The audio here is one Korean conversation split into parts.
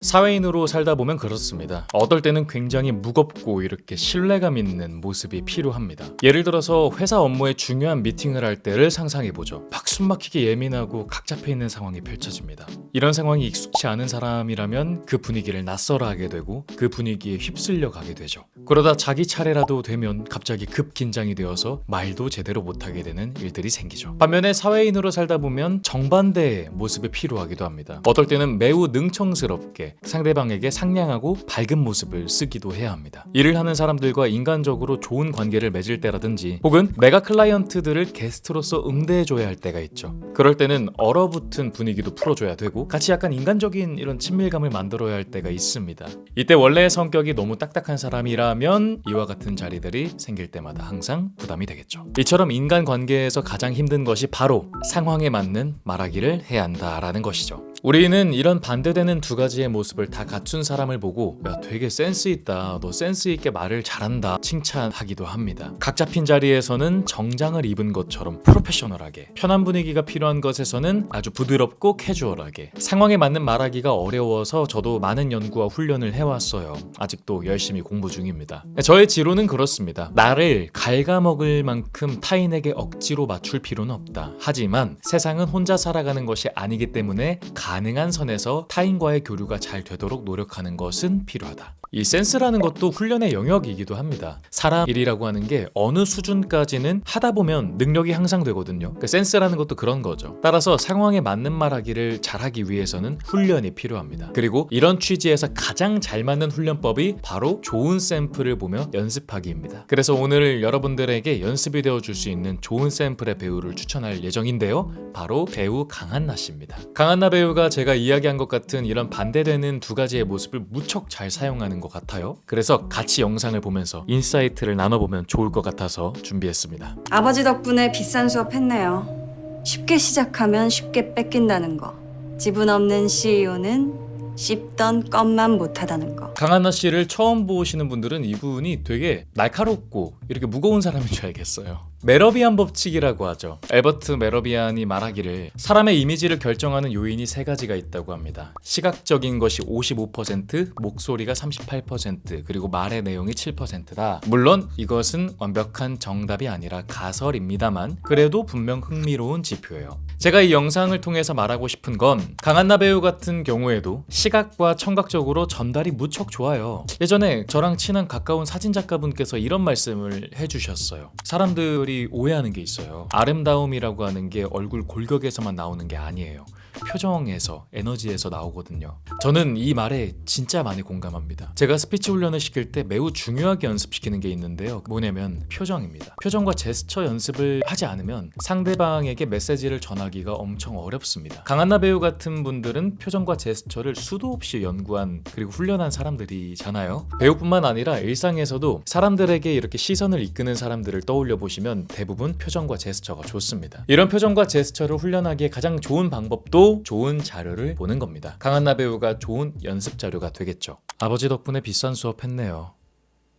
사회인으로 살다 보면 그렇습니다. 어떨 때는 굉장히 무겁고 이렇게 신뢰감 있는 모습이 필요합니다. 예를 들어서 회사 업무에 중요한 미팅을 할 때를 상상해보죠. 막 숨막히게 예민하고 각 잡혀있는 상황이 펼쳐집니다. 이런 상황이 익숙치 않은 사람이라면 그 분위기를 낯설어하게 되고 그 분위기에 휩쓸려 가게 되죠. 그러다 자기 차례라도 되면 갑자기 급 긴장이 되어서 말도 제대로 못하게 되는 일들이 생기죠. 반면에 사회인으로 살다 보면 정반대의 모습이 필요하기도 합니다. 어떨 때는 매우 능청스럽게 상대방에게 상냥하고 밝은 모습을 쓰기도 해야 합니다. 일을 하는 사람들과 인간적으로 좋은 관계를 맺을 때라든지 혹은 메가 클라이언트들을 게스트로서 응대해줘야 할 때가 있죠. 그럴 때는 얼어붙은 분위기도 풀어줘야 되고 같이 약간 인간적인 이런 친밀감을 만들어야 할 때가 있습니다. 이때 원래의 성격이 너무 딱딱한 사람이라면 이와 같은 자리들이 생길 때마다 항상 부담이 되겠죠. 이처럼 인간관계에서 가장 힘든 것이 바로 상황에 맞는 말하기를 해야 한다라는 것이죠. 우리는 이런 반대되는 두 가지의 모습을 다 갖춘 사람을 보고 야 되게 센스 있다, 너 센스 있게 말을 잘한다 칭찬하기도 합니다. 각 잡힌 자리에서는 정장을 입은 것처럼 프로페셔널하게, 편한 분위기가 필요한 것에서는 아주 부드럽고 캐주얼하게, 상황에 맞는 말하기가 어려워서 저도 많은 연구와 훈련을 해왔어요. 아직도 열심히 공부 중입니다. 저의 지론은 그렇습니다. 나를 갉아먹을 만큼 타인에게 억지로 맞출 필요는 없다. 하지만 세상은 혼자 살아가는 것이 아니기 때문에 가능한 선에서 타인과의 교류가 잘 되도록 노력하는 것은 필요하다. 이 센스라는 것도 훈련의 영역이기도 합니다. 사람 일이라고 하는 게 어느 수준까지는 하다 보면 능력이 향상되거든요. 그 센스라는 것도 그런 거죠. 따라서 상황에 맞는 말하기를 잘하기 위해서는 훈련이 필요합니다. 그리고 이런 취지에서 가장 잘 맞는 훈련법이 바로 좋은 샘플을 보며 연습하기입니다. 그래서 오늘 여러분들에게 연습이 되어줄 수 있는 좋은 샘플의 배우를 추천할 예정인데요. 바로 배우 강한나 씨입니다. 강한나 배우가 제가 이야기한 것 같은 이런 반대되는 두 가지의 모습을 무척 잘 사용하는 것 같아요. 그래서 같이 영상을 보면서 인사이트를 나눠보면 좋을 것 같아서 준비했습니다. 아버지 덕분에 비싼 수업 했네요. 쉽게 시작하면 쉽게 뺏긴다는 거. 지분 없는 CEO는 씹던 껌만 못하다는 거. 강한나 씨를 처음 보시는 분들은 이분이 되게 날카롭고 이렇게 무거운 사람인 줄 알겠어요. 메러비안 법칙이라고 하죠. 엘버트 메러비안이 말하기를 사람의 이미지를 결정하는 요인이 세 가지가 있다고 합니다. 시각적인 것이 55%, 목소리가 38%, 그리고 말의 내용이 7%다. 물론 이것은 완벽한 정답이 아니라 가설입니다만 그래도 분명 흥미로운 지표예요. 제가 이 영상을 통해서 말하고 싶은 건 강한나 배우 같은 경우에도 시각과 청각적으로 전달이 무척 좋아요. 예전에 저랑 친한 가까운 사진작가분께서 이런 말씀을 해주셨어요. 사람들이 오해하는 게 있어요. 아름다움이라고 하는 게 얼굴 골격에서만 나오는 게 아니에요. 표정에서, 에너지에서 나오거든요. 저는 이 말에 진짜 많이 공감합니다. 제가 스피치 훈련을 시킬 때 매우 중요하게 연습시키는 게 있는데요. 뭐냐면 표정입니다. 표정과 제스처 연습을 하지 않으면 상대방에게 메시지를 전하기가 엄청 어렵습니다. 강한나 배우 같은 분들은 표정과 제스처를 수도 없이 연구한 그리고 훈련한 사람들이잖아요. 배우뿐만 아니라 일상에서도 사람들에게 이렇게 시선을 이끄는 사람들을 떠올려 보시면 대부분 표정과 제스처가 좋습니다. 이런 표정과 제스처를 훈련하기에 가장 좋은 방법도 좋은 자료를 보는 겁니다. 강한나 배우가 좋은 연습 자료가 되겠죠. 아버지 덕분에 비싼 수업 했네요.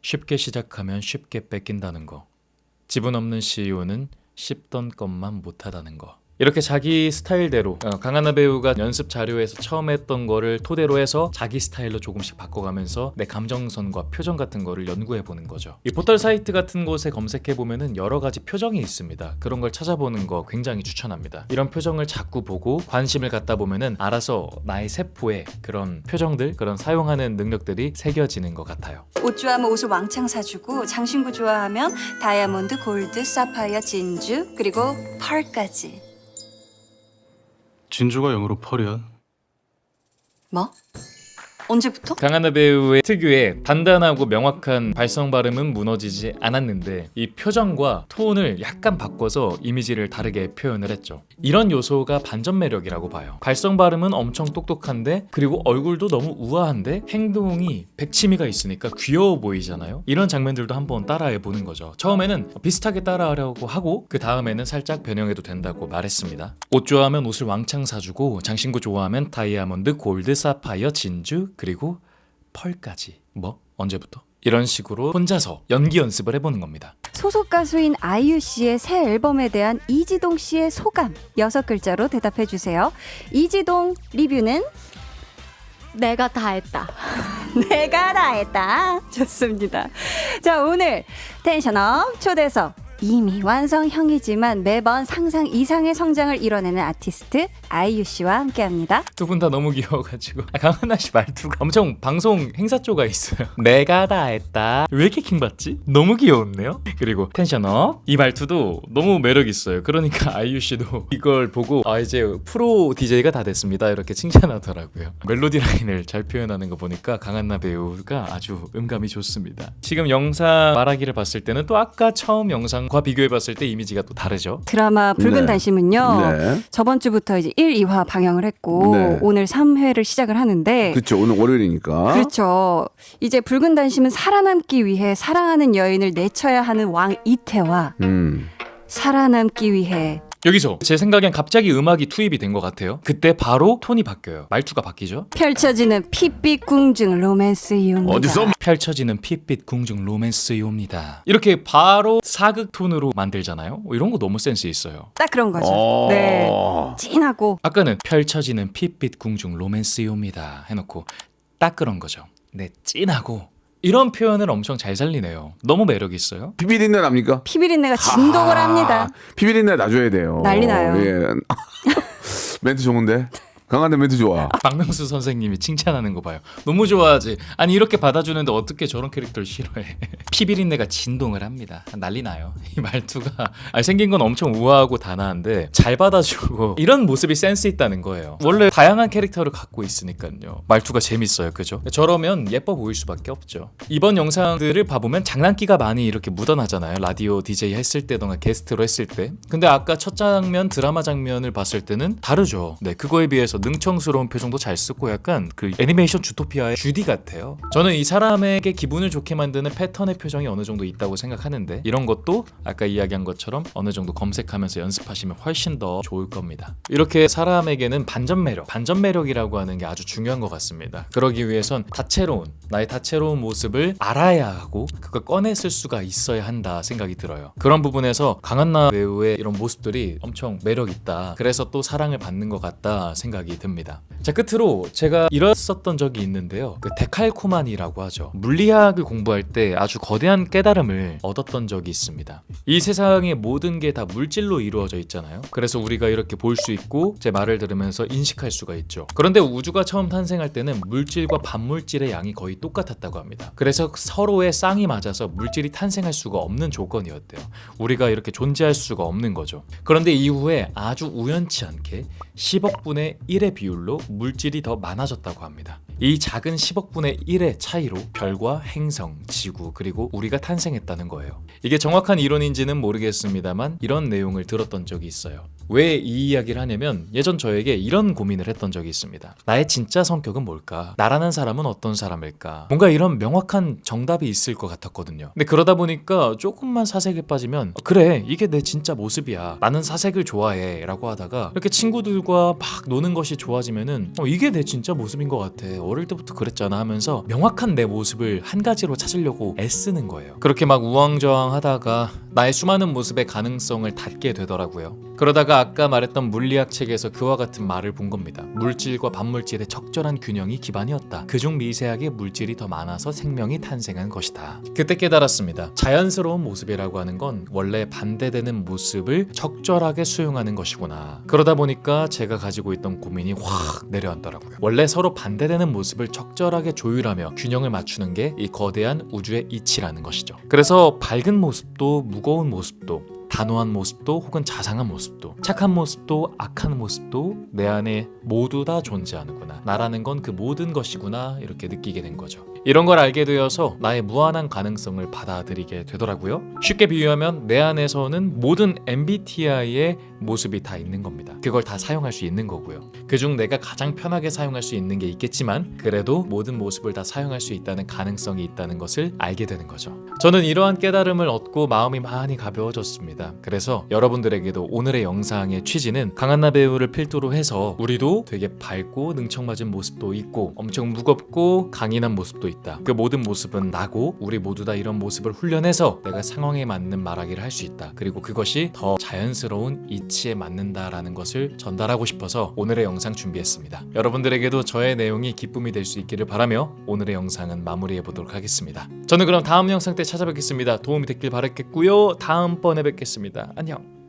쉽게 시작하면 쉽게 뺏긴다는 거. 지분 없는 CEO는 씹던 것만 못하다는 거. 이렇게 자기 스타일대로 강한나 배우가 연습 자료에서 처음 했던 거를 토대로 해서 자기 스타일로 조금씩 바꿔가면서 내 감정선과 표정 같은 거를 연구해보는 거죠. 이 포털 사이트 같은 곳에 검색해보면은 여러 가지 표정이 있습니다. 그런 걸 찾아보는 거 굉장히 추천합니다. 이런 표정을 자꾸 보고 관심을 갖다 보면은 알아서 나의 세포에 그런 표정들, 그런 사용하는 능력들이 새겨지는 것 같아요. 옷 좋아하면 옷을 왕창 사주고 장신구 좋아하면 다이아몬드, 골드, 사파이어, 진주 그리고 펄까지. 진주가 영어로 펄이야. 뭐? 언제부터? 강한나 배우의 특유의 단단하고 명확한 발성 발음은 무너지지 않았는데 이 표정과 톤을 약간 바꿔서 이미지를 다르게 표현을 했죠. 이런 요소가 반전 매력이라고 봐요. 발성 발음은 엄청 똑똑한데 그리고 얼굴도 너무 우아한데 행동이 백치미가 있으니까 귀여워 보이잖아요. 이런 장면들도 한번 따라해보는 거죠. 처음에는 비슷하게 따라하려고 하고 그 다음에는 살짝 변형해도 된다고 말했습니다. 옷 좋아하면 옷을 왕창 사주고 장신구 좋아하면 다이아몬드, 골드, 사파이어, 진주 그리고 펄까지. 뭐? 언제부터? 이런 식으로 혼자서 연기 연습을 해보는 겁니다. 소속 가수인 아이유 씨의 새 앨범에 대한 이지동 씨의 소감 6글자로 대답해 주세요. 이지동 리뷰는 내가 다 했다. 내가 다 했다. 좋습니다. 자, 오늘 텐션업 초대석. 이미 완성형이지만 매번 상상 이상의 성장을 이뤄내는 아티스트 아이유 씨와 함께합니다. 두 분 다 너무 귀여워가지고 강한나 씨 말투가 엄청 방송 행사 쪼가 있어요. 내가 다 했다. 왜 이렇게 킹받지? 너무 귀여웠네요. 그리고 텐션업 이 말투도 너무 매력 있어요. 그러니까 아이유 씨도 이걸 보고 이제 프로 DJ가 다 됐습니다 이렇게 칭찬하더라고요. 멜로디 라인을 잘 표현하는 거 보니까 강한나 배우가 아주 음감이 좋습니다. 지금 영상 말하기를 봤을 때는 또 아까 처음 영상과 비교해봤을 때 이미지가 또 다르죠. 드라마 붉은 네. 단심은요. 네. 저번 주부터 이제 1, 2화 방영을 했고 네. 오늘 3회를 시작을 하는데 그렇죠. 오늘 월요일이니까. 그렇죠. 이제 붉은 단심은 살아남기 위해 사랑하는 여인을 내쳐야 하는 왕 이태와 살아남기 위해 여기서 제 생각엔 갑자기 음악이 투입이 된 것 같아요. 그때 바로 톤이 바뀌어요. 말투가 바뀌죠. 펼쳐지는 핏빛 궁중 로맨스이옵니다. 어디서 펼쳐지는 핏빛 궁중 로맨스요입니다. 이렇게 바로 사극 톤으로 만들잖아요. 이런 거 너무 센스 있어요. 딱 그런 거죠. 네. 찐하고 아까는 펼쳐지는 핏빛 궁중 로맨스요입니다 해놓고 딱 그런 거죠. 네, 찐하고 이런 표현을 엄청 잘 살리네요. 너무 매력 있어요. 피비린내 납니까? 피비린내가 진동을 합니다. 피비린내 놔줘야 돼요. 난리 나요. 예. 멘트 좋은데? 강한데 멘트 좋아. 박명수 선생님이 칭찬하는 거 봐요. 너무 좋아하지. 아니 이렇게 받아주는데 어떻게 저런 캐릭터를 싫어해. 피비린내가 진동을 합니다. 난리 나요. 이 말투가 생긴 건 엄청 우아하고 단아한데 잘 받아주고 이런 모습이 센스 있다는 거예요. 원래 다양한 캐릭터를 갖고 있으니까요. 말투가 재밌어요. 그죠? 저러면 예뻐 보일 수밖에 없죠. 이번 영상들을 봐보면 장난기가 많이 이렇게 묻어나잖아요. 라디오 DJ 했을 때던가 게스트로 했을 때. 근데 아까 첫 장면 드라마 장면을 봤을 때는 다르죠. 네, 그거에 비해서 능청스러운 표정도 잘 쓰고 약간 그 애니메이션 주토피아의 주디 같아요. 저는 이 사람에게 기분을 좋게 만드는 패턴의 표정이 어느 정도 있다고 생각하는데 이런 것도 아까 이야기한 것처럼 어느 정도 검색하면서 연습하시면 훨씬 더 좋을 겁니다. 이렇게 사람에게는 반전 매력이라고 하는 게 아주 중요한 것 같습니다. 그러기 위해선 나의 다채로운 모습을 알아야 하고 그걸 꺼냈을 수가 있어야 한다 생각이 들어요. 그런 부분에서 강한나 배우의 이런 모습들이 엄청 매력 있다. 그래서 또 사랑을 받는 것 같다 생각이 듭니다. 자, 끝으로 제가 이랬었던 적이 있는데요. 그 데칼코마니라고 하죠. 물리학을 공부할 때 아주 거대한 깨달음을 얻었던 적이 있습니다. 이 세상의 모든 게 다 물질로 이루어져 있잖아요. 그래서 우리가 이렇게 볼 수 있고 제 말을 들으면서 인식할 수가 있죠. 그런데 우주가 처음 탄생할 때는 물질과 반물질의 양이 거의 똑같았다고 합니다. 그래서 서로의 쌍이 맞아서 물질이 탄생할 수가 없는 조건이었대요. 우리가 이렇게 존재할 수가 없는 거죠. 그런데 이후에 아주 우연치 않게 10억분의 1의 비율로 물질이 더 많아졌다고 합니다. 이 작은 10억분의 1의 차이로 별과 행성, 지구, 그리고 우리가 탄생했다는 거예요. 이게 정확한 이론인지는 모르겠습니다만 이런 내용을 들었던 적이 있어요. 왜 이 이야기를 하냐면 예전 저에게 이런 고민을 했던 적이 있습니다. 나의 진짜 성격은 뭘까? 나라는 사람은 어떤 사람일까? 뭔가 이런 명확한 정답이 있을 것 같았거든요. 근데 그러다 보니까 조금만 사색에 빠지면 그래, 이게 내 진짜 모습이야. 나는 사색을 좋아해 라고 하다가 이렇게 친구들과 막 노는 것이 좋아지면은 이게 내 진짜 모습인 것 같아. 어릴 때부터 그랬잖아 하면서 명확한 내 모습을 한 가지로 찾으려고 애쓰는 거예요. 그렇게 막 우왕좌왕 하다가 나의 수많은 모습의 가능성을 닫게 되더라고요. 그러다가 아까 말했던 물리학 책에서 그와 같은 말을 본 겁니다. 물질과 반물질의 적절한 균형이 기반이었다. 그중 미세하게 물질이 더 많아서 생명이 탄생한 것이다. 그때 깨달았습니다. 자연스러운 모습이라고 하는 건 원래 반대되는 모습을 적절하게 수용하는 것이구나. 그러다 보니까 제가 가지고 있던 고민이 확 내려앉더라고요. 원래 서로 반대되는 모습을 적절하게 조율하며 균형을 맞추는 게 이 거대한 우주의 이치라는 것이죠. 그래서 밝은 모습도 무거운 모습도 단호한 모습도 혹은 자상한 모습도 착한 모습도 악한 모습도 내 안에 모두 다 존재하는구나. 나라는 건 그 모든 것이구나 이렇게 느끼게 된 거죠. 이런 걸 알게 되어서 나의 무한한 가능성을 받아들이게 되더라고요. 쉽게 비유하면 내 안에서는 모든 MBTI의 모습이 다 있는 겁니다. 그걸 다 사용할 수 있는 거고요. 그중 내가 가장 편하게 사용할 수 있는 게 있겠지만 그래도 모든 모습을 다 사용할 수 있다는 가능성이 있다는 것을 알게 되는 거죠. 저는 이러한 깨달음을 얻고 마음이 많이 가벼워졌습니다. 있습니다. 그래서 여러분들에게도 오늘의 영상의 취지는 강한나 배우를 필두로 해서 우리도 되게 밝고 능청맞은 모습도 있고 엄청 무겁고 강인한 모습도 있다. 그 모든 모습은 나고 우리 모두 다 이런 모습을 훈련해서 내가 상황에 맞는 말하기를 할 수 있다. 그리고 그것이 더 자연스러운 이치에 맞는다라는 것을 전달하고 싶어서 오늘의 영상 준비했습니다. 여러분들에게도 저의 내용이 기쁨이 될 수 있기를 바라며 오늘의 영상은 마무리해 보도록 하겠습니다. 저는 그럼 다음 영상 때 찾아뵙겠습니다. 도움이 됐길 바랐겠고요. 다음번에 뵙겠습니다. 안녕.